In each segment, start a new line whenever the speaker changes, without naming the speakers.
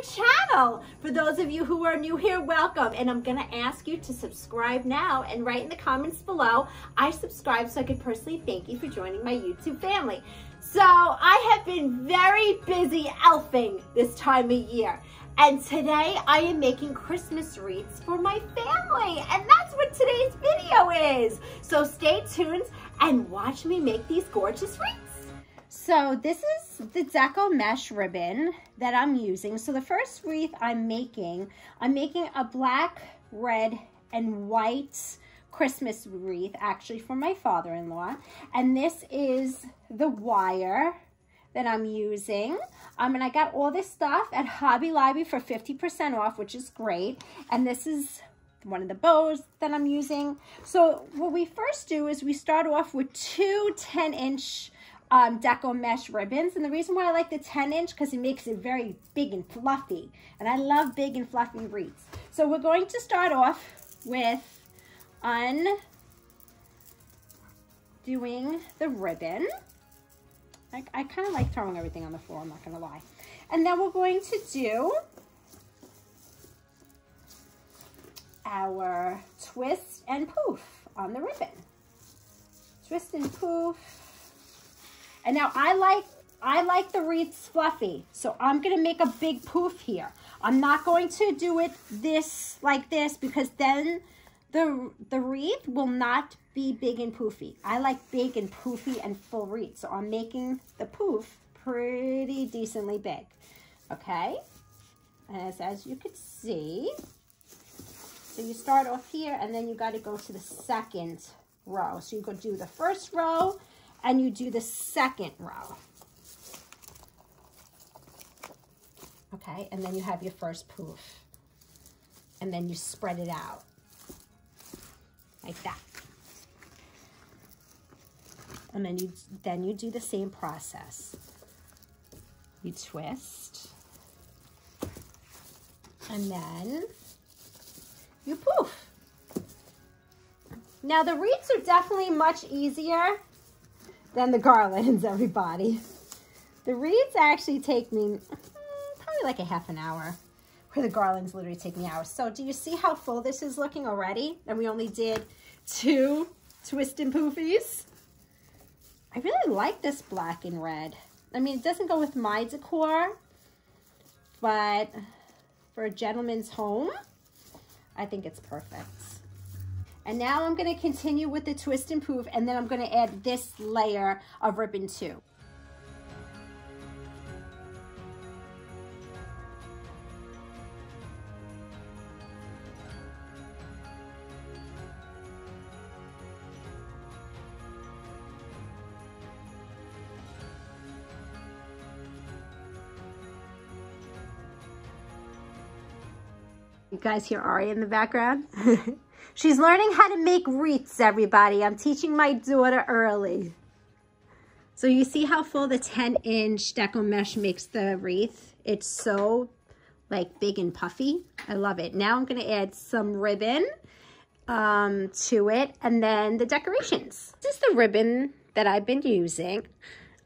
my channel. For those of you who are new here, welcome. And I'm gonna ask you to subscribe now and write in the comments below, I subscribe so I can personally thank you for joining my YouTube family. So I have been very busy elfing this time of year. And today I am making Christmas wreaths for my family. And that's what today's video is. So stay tuned and watch me make these gorgeous wreaths. So this is the Deco Mesh ribbon that I'm using. So the first wreath I'm making a black, red, and white Christmas wreath, actually for my father-in-law. And this is the wire that I'm using. And I got all this stuff at Hobby Lobby for 50% off, which is great. And this is one of the bows that I'm using. So what we first do is we start off with two 10-inch Deco Mesh ribbons. And the reason why I like the 10-inch, because it makes it very big and fluffy. And I love big and fluffy wreaths. So we're going to start off with undoing the ribbon. I kind of like throwing everything on the floor, I'm not going to lie. And then we're going to do our twist and poof on the ribbon. Twist and poof. And now I like the wreaths fluffy, so I'm going to make a big poof here. I'm not going to do it like this because then the wreath will not be big and poofy. I like big and poofy and full wreath, so I'm making the poof pretty decently big. Okay, as you can see, so you start off here and then you got to go to the second row. So you go do the first row and you do the second row. Okay, and then you have your first poof. And then you spread it out like that. And then you do the same process. You twist. And then you poof. Now the wreaths are definitely much easier than the garlands, everybody. The wreaths actually take me probably like a half an hour, where the garlands literally take me hours. So do you see how full this is looking already? And we only did 2 twist and poofies. I really like this black and red. I mean, it doesn't go with my decor, but for a gentleman's home, I think it's perfect. And now I'm going to continue with the twist and poof, and then I'm going to add this layer of ribbon too. You guys hear Ari in the background? She's learning how to make wreaths, everybody. I'm teaching my daughter early. So you see how full the 10-inch Deco Mesh makes the wreath? It's so like big and puffy. I love it. Now I'm going to add some ribbon to it and then the decorations. This is the ribbon that I've been using.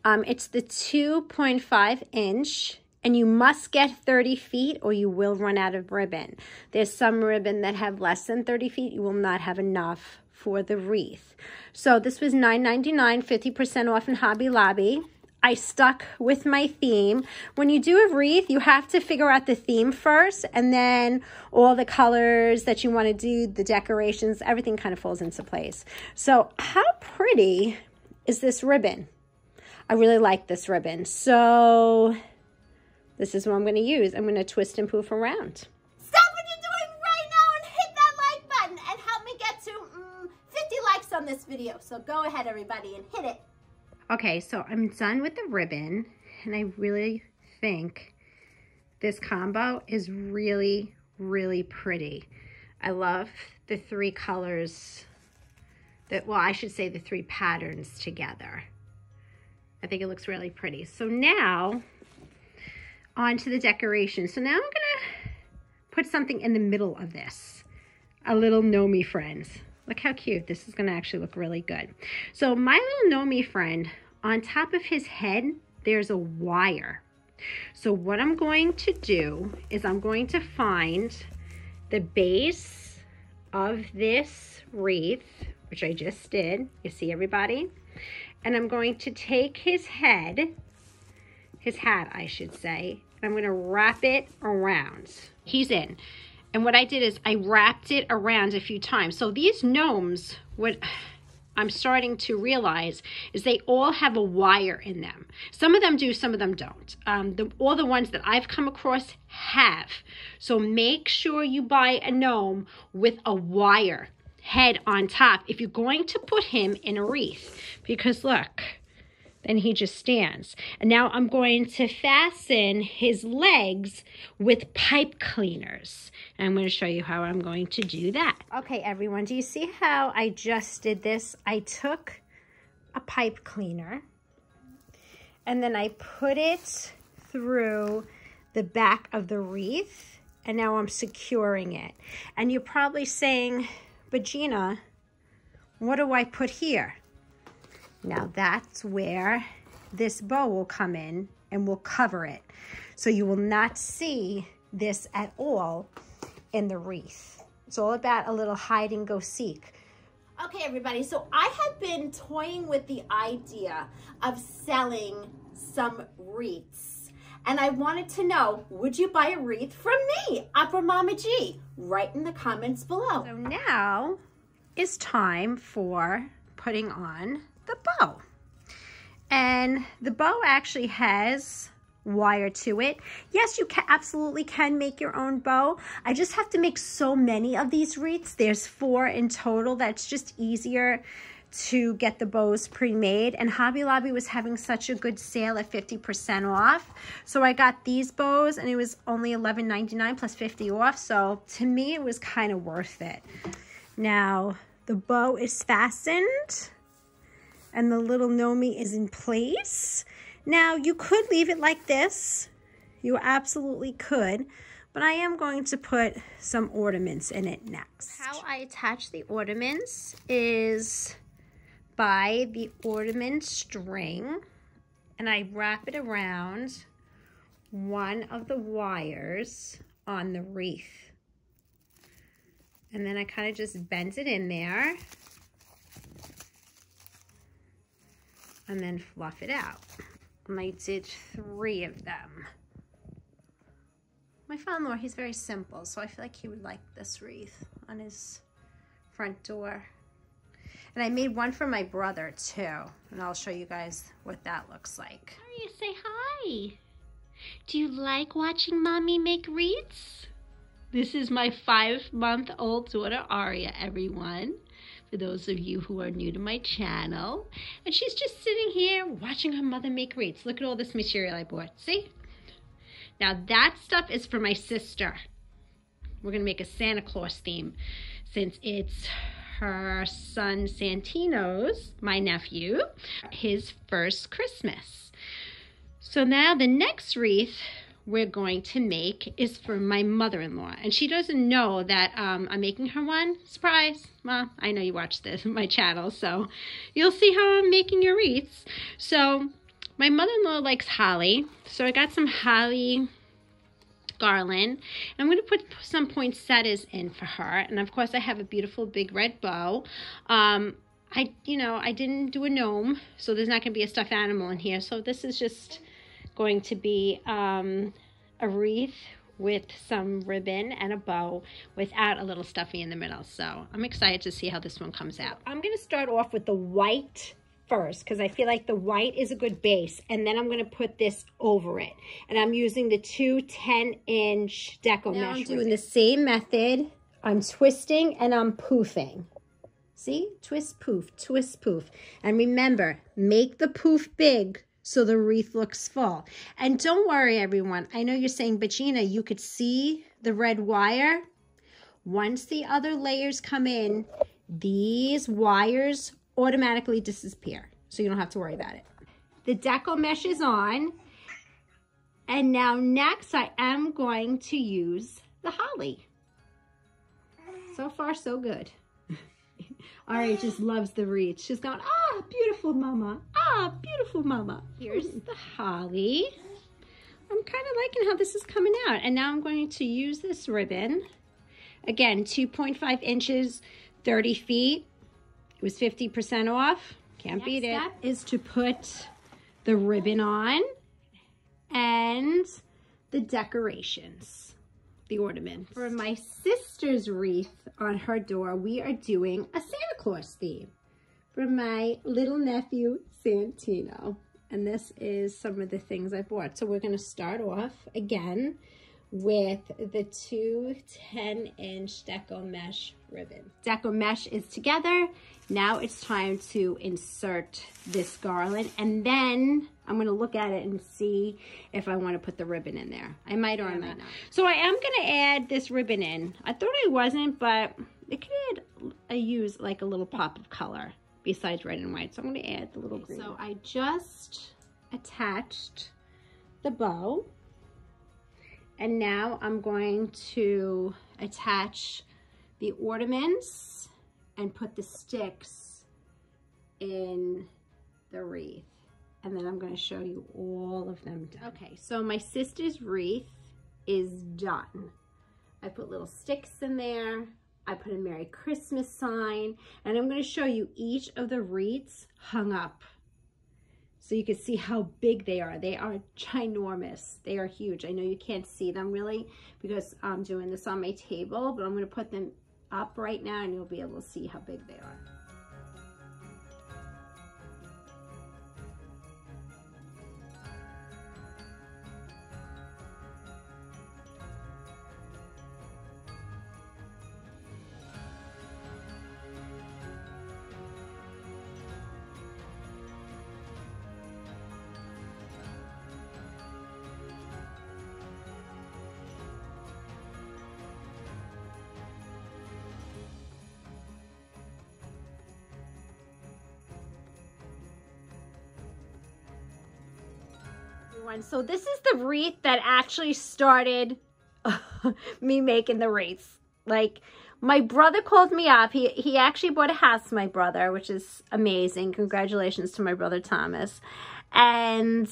It's the 2.5-inch. And you must get 30 feet or you will run out of ribbon. There's some ribbon that have less than 30 feet. You will not have enough for the wreath. So this was $9.99, 50% off in Hobby Lobby. I stuck with my theme. When you do a wreath, you have to figure out the theme first, and then all the colors that you want to do, the decorations, everything kind of falls into place. So how pretty is this ribbon? I really like this ribbon. So this is what I'm going to use. I'm going to twist and poof around.
Stop what you're doing right now and hit that like button and help me get to 50 likes on this video. So go ahead, everybody, and hit it.
Okay, so I'm done with the ribbon, and I really think this combo is really, really pretty. I love the 3 colors, well, I should say the 3 patterns together. I think it looks really pretty. So now, on to the decoration. So now I'm gonna put something in the middle of this. A little Know Me friend. Look how cute. This is gonna actually look really good. So my little Know Me friend, on top of his head, there's a wire. So what I'm going to do is I'm going to find the base of this wreath, which I just did. You see everybody? And I'm going to take his head, his hat, I should say, and I'm going to wrap it around. He's in. And what I did is I wrapped it around a few times. So these gnomes, what I'm starting to realize is they all have a wire in them. Some of them do, some of them don't. All the ones that I've come across have. So make sure you buy a gnome with a wire head on top if you're going to put him in a wreath. Because look, then he just stands. And now I'm going to fasten his legs with pipe cleaners. And I'm going to show you how I'm going to do that. Okay, everyone, do you see how I just did this? I took a pipe cleaner and then I put it through the back of the wreath, and now I'm securing it. And you're probably saying, but Gina, what do I put here? Now that's where this bow will come in and will cover it. So you will not see this at all in the wreath. It's all about a little hide and go seek.
Okay, everybody, so I have been toying with the idea of selling some wreaths. And I wanted to know, would you buy a wreath from me, Opera Mama G? Write in the comments below.
So now is time for putting on the bow. And the bow actually has wire to it. Yes, you absolutely can make your own bow. I just have to make so many of these wreaths. There's 4 in total. That's just easier to get the bows pre-made. And Hobby Lobby was having such a good sale at 50% off. So I got these bows and it was only $11.99 plus 50 off. So to me, it was kind of worth it. Now the bow is fastened and the little Nomi is in place. Now, you could leave it like this. You absolutely could. But I am going to put some ornaments in it next. How I attach the ornaments is by the ornament string. And I wrap it around one of the wires on the wreath. And then I kind of just bend it in there. And then fluff it out. And I did 3 of them. My father-in-law, he's very simple, so I feel like he would like this wreath on his front door. And I made one for my brother too, and I'll show you guys what that looks like. Aria, say hi. Do you like watching Mommy make wreaths? This is my 5-month-old daughter, Aria, everyone. For those of you who are new to my channel. And she's just sitting here watching her mother make wreaths. Look at all this material I bought. See? Now that stuff is for my sister. We're going to make a Santa Claus theme since it's her son Santino's, my nephew, his first Christmas. So now the next wreath we're going to make is for my mother-in-law, and she doesn't know that I'm making her one. Surprise! Well, I know you watch this my channel, so you'll see how I'm making your wreaths. So my mother-in-law likes holly, so I got some holly garland. I'm going to put some poinsettias in for her, and of course I have a beautiful big red bow. I didn't do a gnome, so there's not going to be a stuffed animal in here, so this is just going to be a wreath with some ribbon and a bow without a little stuffy in the middle. So I'm excited to see how this one comes out. I'm going to start off with the white first because I feel like the white is a good base, and then I'm going to put this over it. And I'm using the 2 10-inch Deco Mesh. Now I'm doing the same method. I'm twisting and I'm poofing. See? Twist, poof, twist, poof. And remember, make the poof big so the wreath looks full. And don't worry, everyone. I know you're saying, but Gina, you could see the red wire. Once the other layers come in, these wires automatically disappear. So you don't have to worry about it. The Deco Mesh is on. And now next, I am going to use the holly. So far, so good. Aria just loves the wreath. She's going, ah, beautiful mama. Ah, beautiful mama. Here's the holly. I'm kind of liking how this is coming out. And now I'm going to use this ribbon. Again, 2.5 inches, 30 feet. It was 50% off. Can't beat it. Next step is to put the ribbon on and the decorations, the ornaments. For my sister's wreath on her door, we are doing a Santa Claus theme for my little nephew, Santino. And this is some of the things I bought. So we're gonna start off again with the two 10-inch Deco Mesh ribbon. Deco Mesh is together. Now it's time to insert this garland, and then I'm gonna look at it and see if I wanna put the ribbon in there. I might or I might not. So I am gonna add this ribbon in. I thought I wasn't, but it could use like a little pop of color besides red and white. So I'm gonna add the little green. So I just attached the bow. And now I'm going to attach the ornaments and put the sticks in the wreath. And then I'm going to show you all of them done. Okay, so my sister's wreath is done. I put little sticks in there. I put a Merry Christmas sign. And I'm going to show you each of the wreaths hung up, so you can see how big they are. They are ginormous. They are huge. I know you can't see them really because I'm doing this on my table, but I'm gonna put them up right now and you'll be able to see how big they are. So this is the wreath that actually started me making the wreaths. Like, my brother called me up. He actually bought a house, my brother, which is amazing. Congratulations to my brother Thomas. And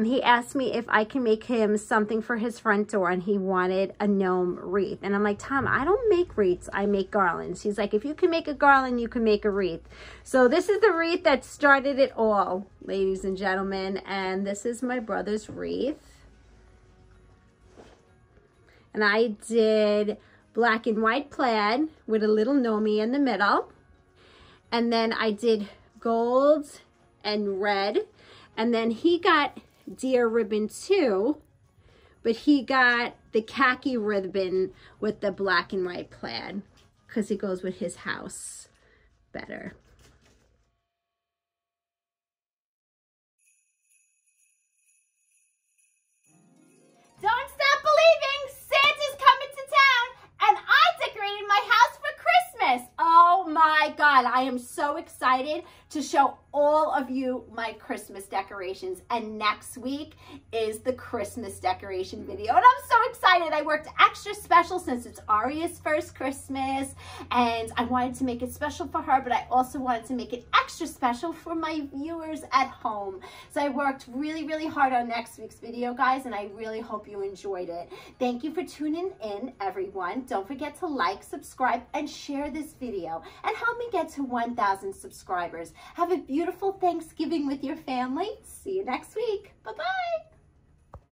he asked me if I can make him something for his front door, and he wanted a gnome wreath. And I'm like, Tom, I don't make wreaths, I make garlands. He's like, if you can make a garland, you can make a wreath. So this is the wreath that started it all, ladies and gentlemen. And this is my brother's wreath. And I did black and white plaid with a little gnomey in the middle. And then I did gold and red. And then he got deer ribbon too, but he got the khaki ribbon with the black and white plaid because it goes with his house better. Don't stop believing! Santa's coming to town, and I decorated my house for Christmas. Oh my God, I am so excited to show all of you my Christmas decorations. And next week is the Christmas decoration video. And I'm so excited. I worked extra special since it's Aria's first Christmas. And I wanted to make it special for her, but I also wanted to make it extra special for my viewers at home. So I worked really, really hard on next week's video, guys, and I really hope you enjoyed it. Thank you for tuning in, everyone. Don't forget to like, subscribe, and share this video. And help me get to 1,000 subscribers. Have a beautiful Thanksgiving with your family. See you next week. Bye-bye.